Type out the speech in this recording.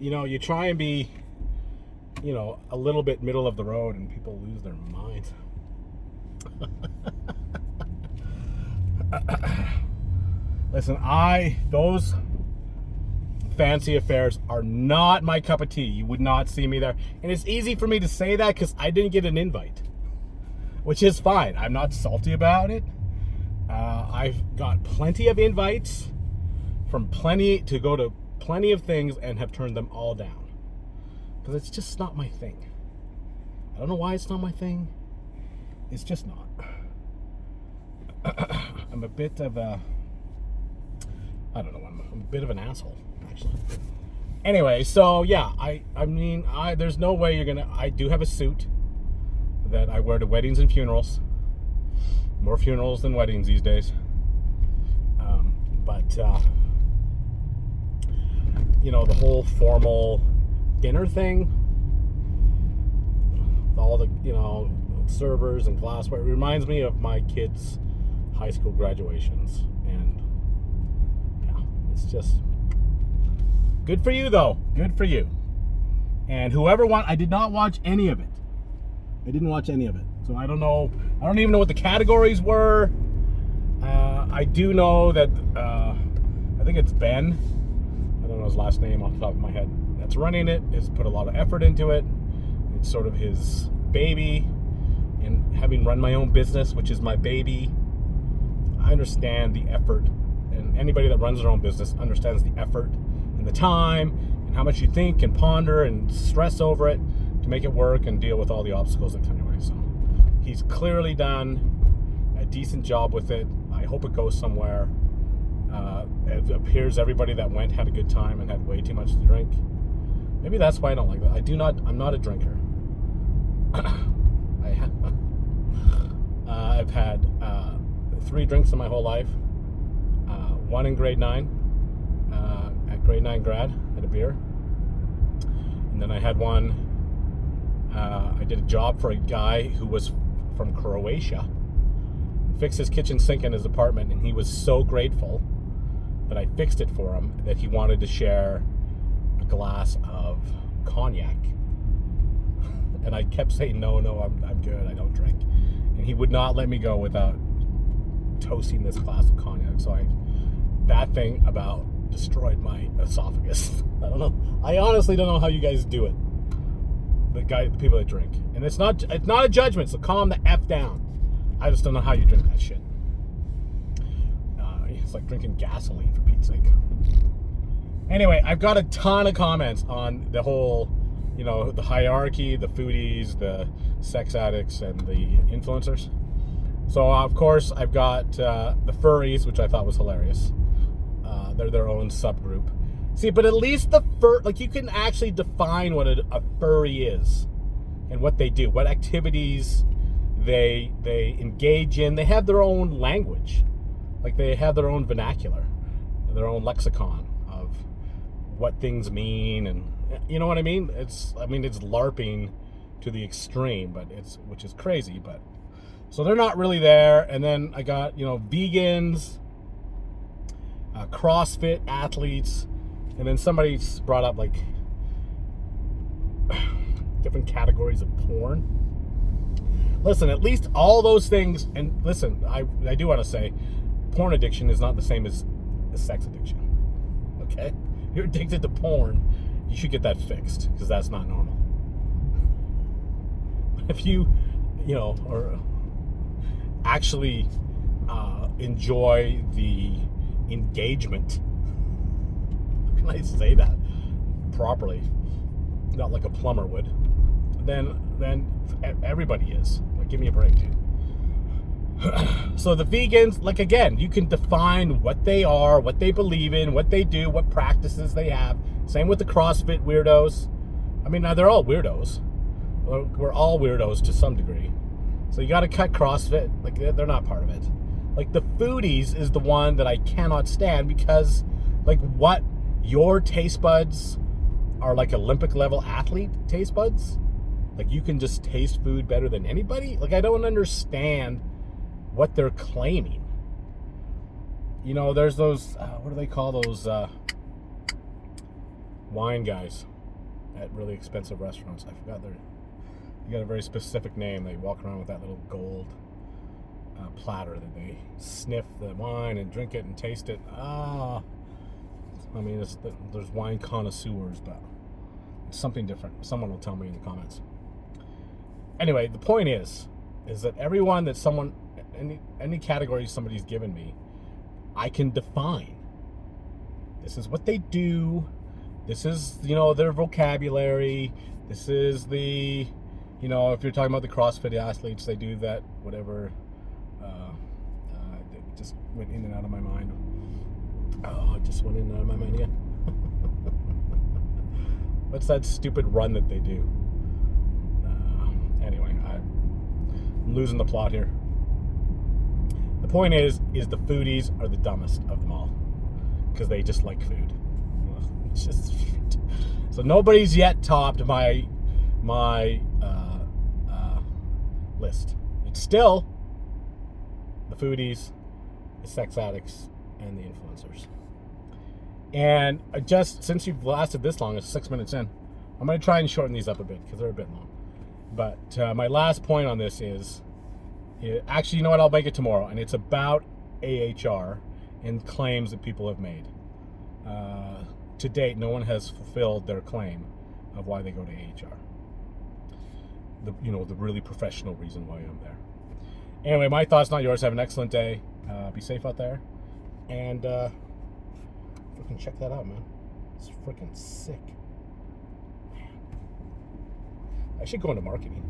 you try and be, a little bit middle of the road, and people lose their minds. Listen, those fancy affairs are not my cup of tea. You would not see me there. And it's easy for me to say that because I didn't get an invite, which is fine. I'm not salty about it. I've got plenty of invites to go to plenty of things and have turned them all down because it's just not my thing. I don't know why it's not my thing. It's just not. I'm a bit of a, I don't know, I'm a bit of an asshole, actually. Anyway, so yeah, there's no way I do have a suit that I wear to weddings and funerals. More funerals than weddings these days. But the whole formal dinner thing, all the, servers and glassware, it reminds me of my kids' high school graduations. And yeah, it's just good for you, though. Good for you. And I did not watch any of it. I didn't watch any of it. So I don't know. I don't even know what the categories were. I do know that I think it's Ben. I don't know his last name off the top of my head. That's running it. Has put a lot of effort into it. It's sort of his baby. And having run my own business, which is my baby, I understand the effort. And anybody that runs their own business understands the effort and the time and how much you think and ponder and stress over it to make it work and deal with all the obstacles that come your way. So he's clearly done a decent job with it. I hope it goes somewhere. It appears everybody that went had a good time and had way too much to drink. Maybe that's why I don't like that. I'm not a drinker. I've had 3 drinks in my whole life. One in grade 9. At grade 9 grad, had a beer. And then I had one. I did a job for a guy who was from Croatia. Fixed his kitchen sink in his apartment, and he was so grateful that I fixed it for him that he wanted to share a glass of cognac. And I kept saying, no, I'm good, I don't drink. And he would not let me go without toasting this glass of cognac. So that thing about destroyed my esophagus. I don't know. I honestly don't know how you guys do it. The people that drink. And it's not a judgment, so calm the F down. I just don't know how you drink that shit. It's like drinking gasoline, for Pete's sake. Anyway, I've got a ton of comments on the whole, the hierarchy, the foodies, the sex addicts, and the influencers. So, of course, I've got the furries, which I thought was hilarious. They're their own subgroup. See, but at least you can actually define what a furry is and what they do, what activities they engage in. They have their own language. Like, they have their own vernacular, their own lexicon of what things mean, and you know what I mean? It's LARPing to the extreme, which is crazy, but so they're not really there. And then I got, vegans, CrossFit athletes, and then somebody brought up like different categories of porn. Listen, at least all those things, and listen, I do want to say, porn addiction is not the same as sex addiction. Okay? If you're addicted to porn, you should get that fixed, because that's not normal. If you, or actually enjoy the engagement, how can I say that properly? Not like a plumber would. Then everybody is. Like, give me a break, dude. So the vegans, like, again, you can define what they are, what they believe in, what they do, what practices they have. Same with the CrossFit weirdos. They're all weirdos. We're all weirdos to some degree. So you got to cut CrossFit. Like, they're not part of it. Like, the foodies is the one that I cannot stand because, like, what? Your taste buds are like Olympic level athlete taste buds? Like, you can just taste food better than anybody? Like, I don't understand what they're claiming. There's those, what do they call those wine guys? at really expensive restaurants. I forgot their. You got a very specific name. They walk around with that little gold platter that they sniff the wine and drink it and taste it. I mean, there's wine connoisseurs, but it's something different. Someone will tell me in the comments. Anyway, the point is that everyone that someone, any category somebody's given me, I can define. This is what they do. This is, their vocabulary. This is the, if you're talking about the CrossFit athletes, they do that, whatever. It just went in and out of my mind. Oh, it just went in and out of my mind again. What's that stupid run that they do? Anyway, I'm losing the plot here. The point is the foodies are the dumbest of them all because they just like food. It's just so nobody's yet topped my list. It's still the foodies, the sex addicts, and the influencers. And since you've lasted this long, it's 6 minutes in, I'm going to try and shorten these up a bit because they're a bit long. But my last point on this is, actually, you know what? I'll make it tomorrow, and it's about AHR and claims that people have made. To date, no one has fulfilled their claim of why they go to AHR. The really professional reason why I'm there. Anyway, my thoughts, not yours. Have an excellent day. Be safe out there, and freaking check that out, man. It's freaking sick. Man. I should go into marketing.